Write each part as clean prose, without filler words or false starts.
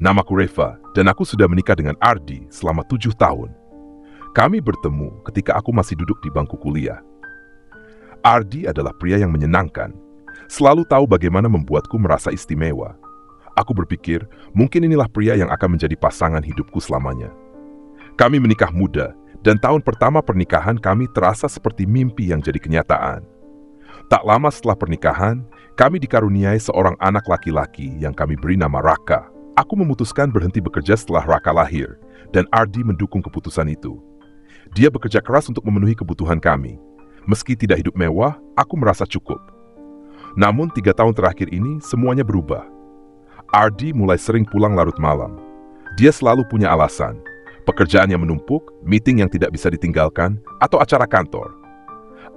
Namaku Reva, dan aku sudah menikah dengan Ardi selama 7 tahun. Kami bertemu ketika aku masih duduk di bangku kuliah. Ardi adalah pria yang menyenangkan, selalu tahu bagaimana membuatku merasa istimewa. Aku berpikir, mungkin inilah pria yang akan menjadi pasangan hidupku selamanya. Kami menikah muda, dan tahun pertama pernikahan kami terasa seperti mimpi yang jadi kenyataan. Tak lama setelah pernikahan, kami dikaruniai seorang anak laki-laki yang kami beri nama Raka. Aku memutuskan berhenti bekerja setelah Raka lahir, dan Ardi mendukung keputusan itu. Dia bekerja keras untuk memenuhi kebutuhan kami. Meski tidak hidup mewah, aku merasa cukup. Namun 3 tahun terakhir ini, semuanya berubah. Ardi mulai sering pulang larut malam. Dia selalu punya alasan. Pekerjaan yang menumpuk, meeting yang tidak bisa ditinggalkan, atau acara kantor.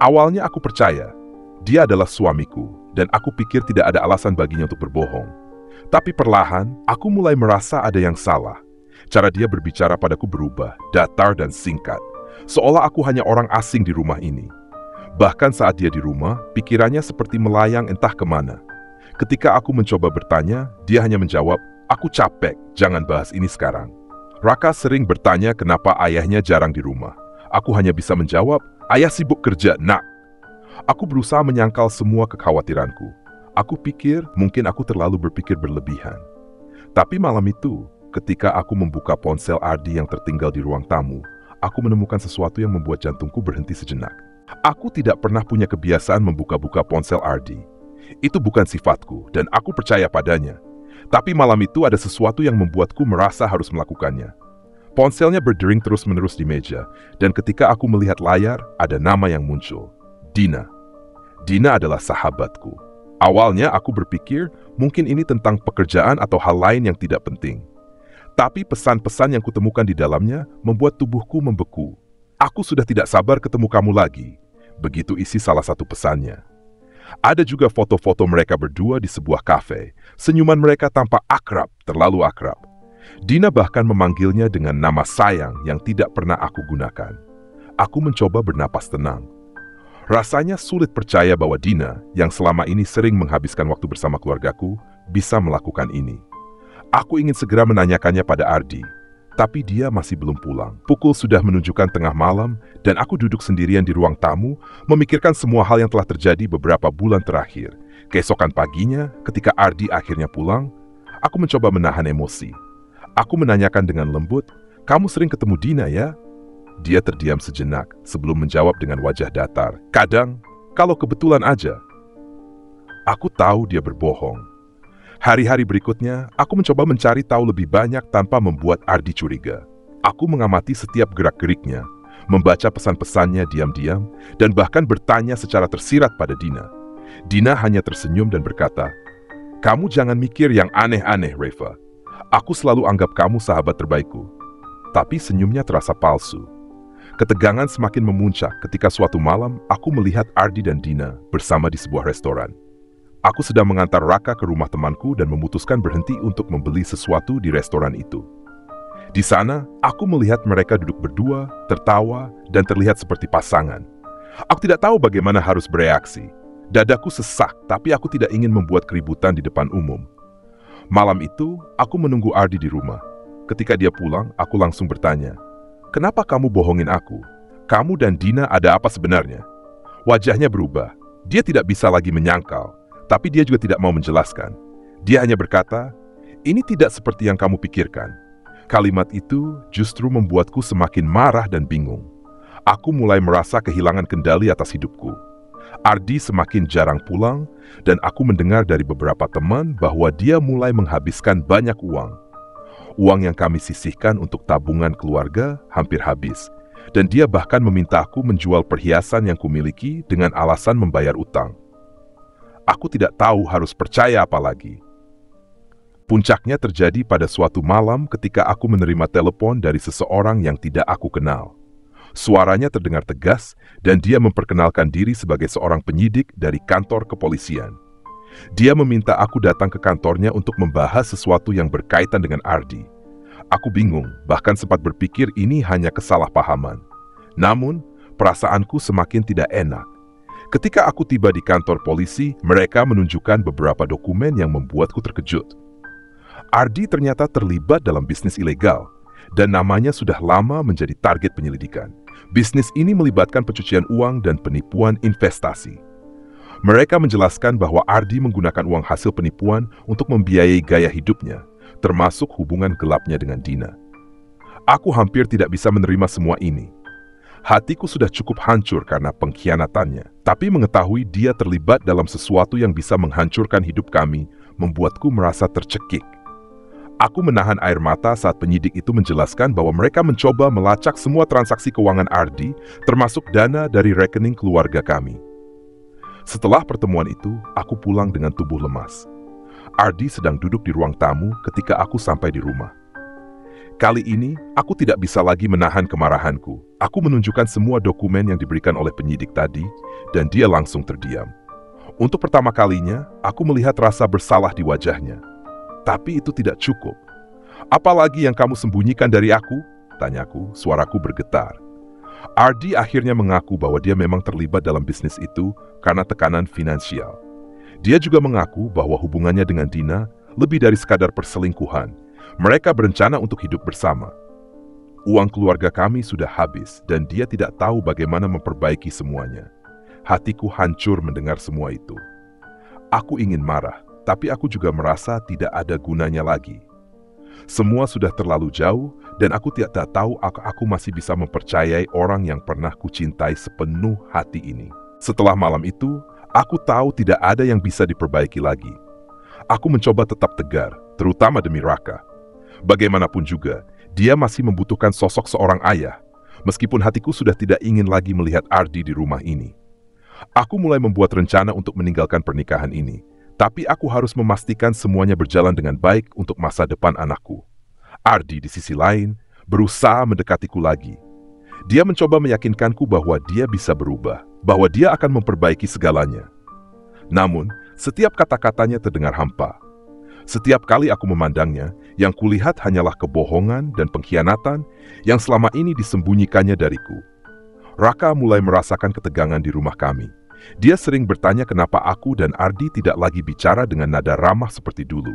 Awalnya aku percaya, dia adalah suamiku, dan aku pikir tidak ada alasan baginya untuk berbohong. Tapi perlahan, aku mulai merasa ada yang salah. Cara dia berbicara padaku berubah, datar dan singkat. Seolah aku hanya orang asing di rumah ini. Bahkan saat dia di rumah, pikirannya seperti melayang entah kemana. Ketika aku mencoba bertanya, dia hanya menjawab, "Aku capek, jangan bahas ini sekarang." Raka sering bertanya kenapa ayahnya jarang di rumah. Aku hanya bisa menjawab, "Ayah sibuk kerja, nak." Aku berusaha menyangkal semua kekhawatiranku. Aku pikir mungkin aku terlalu berpikir berlebihan. Tapi malam itu, ketika aku membuka ponsel Ardi yang tertinggal di ruang tamu, aku menemukan sesuatu yang membuat jantungku berhenti sejenak. Aku tidak pernah punya kebiasaan membuka-buka ponsel Ardi. Itu bukan sifatku, dan aku percaya padanya. Tapi malam itu ada sesuatu yang membuatku merasa harus melakukannya. Ponselnya berdering terus-menerus di meja, dan ketika aku melihat layar, ada nama yang muncul. Dina. Dina adalah sahabatku. Awalnya aku berpikir mungkin ini tentang pekerjaan atau hal lain yang tidak penting. Tapi pesan-pesan yang kutemukan di dalamnya membuat tubuhku membeku. "Aku sudah tidak sabar ketemu kamu lagi." Begitu isi salah satu pesannya. Ada juga foto-foto mereka berdua di sebuah kafe. Senyuman mereka tampak akrab, terlalu akrab. Dina bahkan memanggilnya dengan nama sayang yang tidak pernah aku gunakan. Aku mencoba bernapas tenang. Rasanya sulit percaya bahwa Dina, yang selama ini sering menghabiskan waktu bersama keluargaku, bisa melakukan ini. Aku ingin segera menanyakannya pada Ardi, tapi dia masih belum pulang. Pukul sudah menunjukkan tengah malam, dan aku duduk sendirian di ruang tamu, memikirkan semua hal yang telah terjadi beberapa bulan terakhir. Keesokan paginya, ketika Ardi akhirnya pulang, aku mencoba menahan emosi. Aku menanyakan dengan lembut, "Kamu sering ketemu Dina ya?" Dia terdiam sejenak sebelum menjawab dengan wajah datar. "Kadang, kalau kebetulan aja." Aku tahu dia berbohong. Hari-hari berikutnya, aku mencoba mencari tahu lebih banyak tanpa membuat Ardi curiga. Aku mengamati setiap gerak-geriknya, membaca pesan-pesannya diam-diam, dan bahkan bertanya secara tersirat pada Dina. Dina hanya tersenyum dan berkata, "Kamu jangan mikir yang aneh-aneh, Reva. Aku selalu anggap kamu sahabat terbaikku." Tapi senyumnya terasa palsu. Ketegangan semakin memuncak ketika suatu malam aku melihat Ardi dan Dina bersama di sebuah restoran. Aku sedang mengantar Raka ke rumah temanku dan memutuskan berhenti untuk membeli sesuatu di restoran itu. Di sana, aku melihat mereka duduk berdua, tertawa, dan terlihat seperti pasangan. Aku tidak tahu bagaimana harus bereaksi. Dadaku sesak, tapi aku tidak ingin membuat keributan di depan umum. Malam itu, aku menunggu Ardi di rumah. Ketika dia pulang, aku langsung bertanya, "Kenapa kamu bohongin aku? Kamu dan Dina ada apa sebenarnya?" Wajahnya berubah. Dia tidak bisa lagi menyangkal, tapi dia juga tidak mau menjelaskan. Dia hanya berkata, "Ini tidak seperti yang kamu pikirkan." Kalimat itu justru membuatku semakin marah dan bingung. Aku mulai merasa kehilangan kendali atas hidupku. Ardi semakin jarang pulang, dan aku mendengar dari beberapa teman bahwa dia mulai menghabiskan banyak uang. Uang yang kami sisihkan untuk tabungan keluarga hampir habis, dan dia bahkan meminta aku menjual perhiasan yang kumiliki dengan alasan membayar utang. Aku tidak tahu harus percaya apa lagi. Puncaknya terjadi pada suatu malam ketika aku menerima telepon dari seseorang yang tidak aku kenal. Suaranya terdengar tegas dan dia memperkenalkan diri sebagai seorang penyidik dari kantor kepolisian. Dia meminta aku datang ke kantornya untuk membahas sesuatu yang berkaitan dengan Ardi. Aku bingung, bahkan sempat berpikir ini hanya kesalahpahaman. Namun, perasaanku semakin tidak enak. Ketika aku tiba di kantor polisi, mereka menunjukkan beberapa dokumen yang membuatku terkejut. Ardi ternyata terlibat dalam bisnis ilegal, dan namanya sudah lama menjadi target penyelidikan. Bisnis ini melibatkan pencucian uang dan penipuan investasi. Mereka menjelaskan bahwa Ardi menggunakan uang hasil penipuan untuk membiayai gaya hidupnya, termasuk hubungan gelapnya dengan Dina. Aku hampir tidak bisa menerima semua ini. Hatiku sudah cukup hancur karena pengkhianatannya, tapi mengetahui dia terlibat dalam sesuatu yang bisa menghancurkan hidup kami membuatku merasa tercekik. Aku menahan air mata saat penyidik itu menjelaskan bahwa mereka mencoba melacak semua transaksi keuangan Ardi, termasuk dana dari rekening keluarga kami. Setelah pertemuan itu, aku pulang dengan tubuh lemas. Ardi sedang duduk di ruang tamu ketika aku sampai di rumah. Kali ini, aku tidak bisa lagi menahan kemarahanku. Aku menunjukkan semua dokumen yang diberikan oleh penyidik tadi, dan dia langsung terdiam. Untuk pertama kalinya, aku melihat rasa bersalah di wajahnya. Tapi itu tidak cukup. Apalagi yang kamu sembunyikan dari aku? Tanyaku, suaraku bergetar. Ardi akhirnya mengaku bahwa dia memang terlibat dalam bisnis itu karena tekanan finansial. Dia juga mengaku bahwa hubungannya dengan Dina lebih dari sekadar perselingkuhan. Mereka berencana untuk hidup bersama. Uang keluarga kami sudah habis dan dia tidak tahu bagaimana memperbaiki semuanya. Hatiku hancur mendengar semua itu. Aku ingin marah, tapi aku juga merasa tidak ada gunanya lagi. Semua sudah terlalu jauh dan aku tidak tahu aku masih bisa mempercayai orang yang pernah kucintai sepenuh hati ini. Setelah malam itu, aku tahu tidak ada yang bisa diperbaiki lagi. Aku mencoba tetap tegar, terutama demi Raka. Bagaimanapun juga, dia masih membutuhkan sosok seorang ayah, meskipun hatiku sudah tidak ingin lagi melihat Ardi di rumah ini. Aku mulai membuat rencana untuk meninggalkan pernikahan ini. Tapi aku harus memastikan semuanya berjalan dengan baik untuk masa depan anakku. Ardi di sisi lain berusaha mendekatiku lagi. Dia mencoba meyakinkanku bahwa dia bisa berubah, bahwa dia akan memperbaiki segalanya. Namun, setiap kata-katanya terdengar hampa. Setiap kali aku memandangnya, yang kulihat hanyalah kebohongan dan pengkhianatan yang selama ini disembunyikannya dariku. Raka mulai merasakan ketegangan di rumah kami. Dia sering bertanya kenapa aku dan Ardi tidak lagi bicara dengan nada ramah seperti dulu.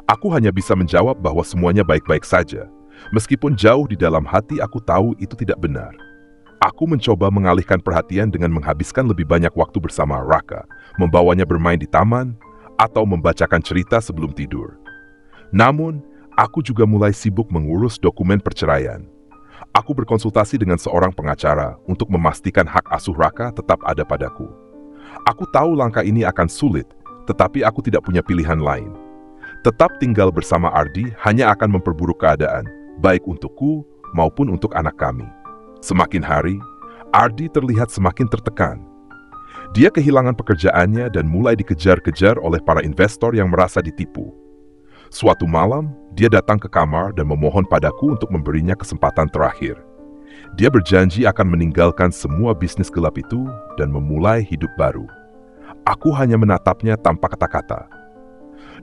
Aku hanya bisa menjawab bahwa semuanya baik-baik saja. Meskipun jauh di dalam hati aku tahu itu tidak benar. Aku mencoba mengalihkan perhatian dengan menghabiskan lebih banyak waktu bersama Raka, membawanya bermain di taman, atau membacakan cerita sebelum tidur. Namun, aku juga mulai sibuk mengurus dokumen perceraian. Aku berkonsultasi dengan seorang pengacara untuk memastikan hak asuh Raka tetap ada padaku. Aku tahu langkah ini akan sulit, tetapi aku tidak punya pilihan lain. Tetap tinggal bersama Ardi hanya akan memperburuk keadaan, baik untukku maupun untuk anak kami. Semakin hari, Ardi terlihat semakin tertekan. Dia kehilangan pekerjaannya dan mulai dikejar-kejar oleh para investor yang merasa ditipu. Suatu malam, dia datang ke kamar dan memohon padaku untuk memberinya kesempatan terakhir. Dia berjanji akan meninggalkan semua bisnis gelap itu dan memulai hidup baru. Aku hanya menatapnya tanpa kata-kata.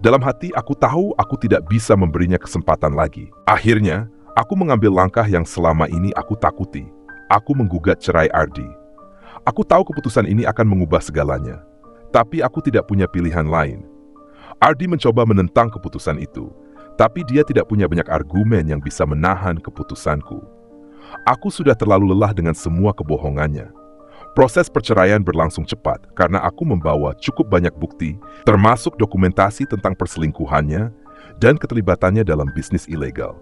Dalam hati aku tahu aku tidak bisa memberinya kesempatan lagi. Akhirnya, aku mengambil langkah yang selama ini aku takuti. Aku menggugat cerai Ardi. Aku tahu keputusan ini akan mengubah segalanya. Tapi aku tidak punya pilihan lain. Ardi mencoba menentang keputusan itu, tapi dia tidak punya banyak argumen yang bisa menahan keputusanku. Aku sudah terlalu lelah dengan semua kebohongannya. Proses perceraian berlangsung cepat karena aku membawa cukup banyak bukti, termasuk dokumentasi tentang perselingkuhannya dan keterlibatannya dalam bisnis ilegal.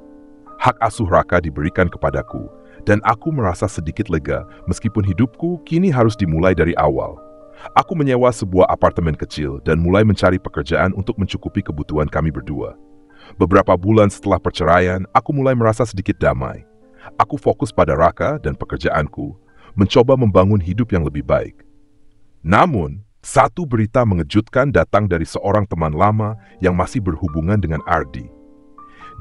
Hak asuh Raka diberikan kepadaku, dan aku merasa sedikit lega meskipun hidupku kini harus dimulai dari awal. Aku menyewa sebuah apartemen kecil dan mulai mencari pekerjaan untuk mencukupi kebutuhan kami berdua. Beberapa bulan setelah perceraian, aku mulai merasa sedikit damai. Aku fokus pada Raka dan pekerjaanku, mencoba membangun hidup yang lebih baik. Namun, satu berita mengejutkan datang dari seorang teman lama yang masih berhubungan dengan Ardi.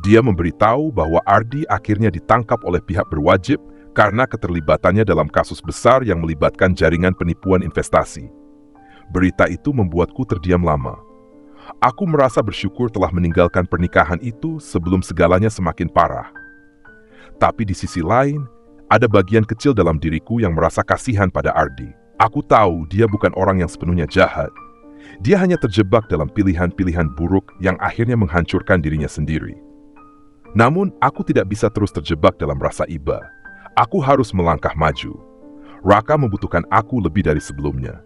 Dia memberitahu bahwa Ardi akhirnya ditangkap oleh pihak berwajib karena keterlibatannya dalam kasus besar yang melibatkan jaringan penipuan investasi. Berita itu membuatku terdiam lama. Aku merasa bersyukur telah meninggalkan pernikahan itu sebelum segalanya semakin parah. Tapi di sisi lain, ada bagian kecil dalam diriku yang merasa kasihan pada Ardi. Aku tahu dia bukan orang yang sepenuhnya jahat. Dia hanya terjebak dalam pilihan-pilihan buruk yang akhirnya menghancurkan dirinya sendiri. Namun, aku tidak bisa terus terjebak dalam rasa iba. Aku harus melangkah maju. Raka membutuhkan aku lebih dari sebelumnya.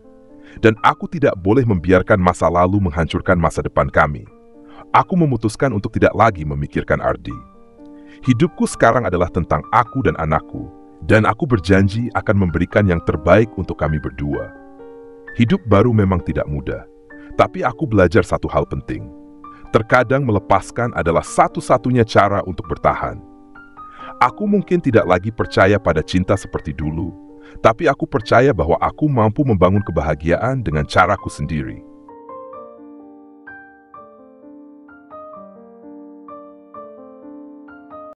Dan aku tidak boleh membiarkan masa lalu menghancurkan masa depan kami. Aku memutuskan untuk tidak lagi memikirkan Ardi. Hidupku sekarang adalah tentang aku dan anakku, dan aku berjanji akan memberikan yang terbaik untuk kami berdua. Hidup baru memang tidak mudah, tapi aku belajar satu hal penting. Terkadang melepaskan adalah satu-satunya cara untuk bertahan. Aku mungkin tidak lagi percaya pada cinta seperti dulu, tapi aku percaya bahwa aku mampu membangun kebahagiaan dengan caraku sendiri.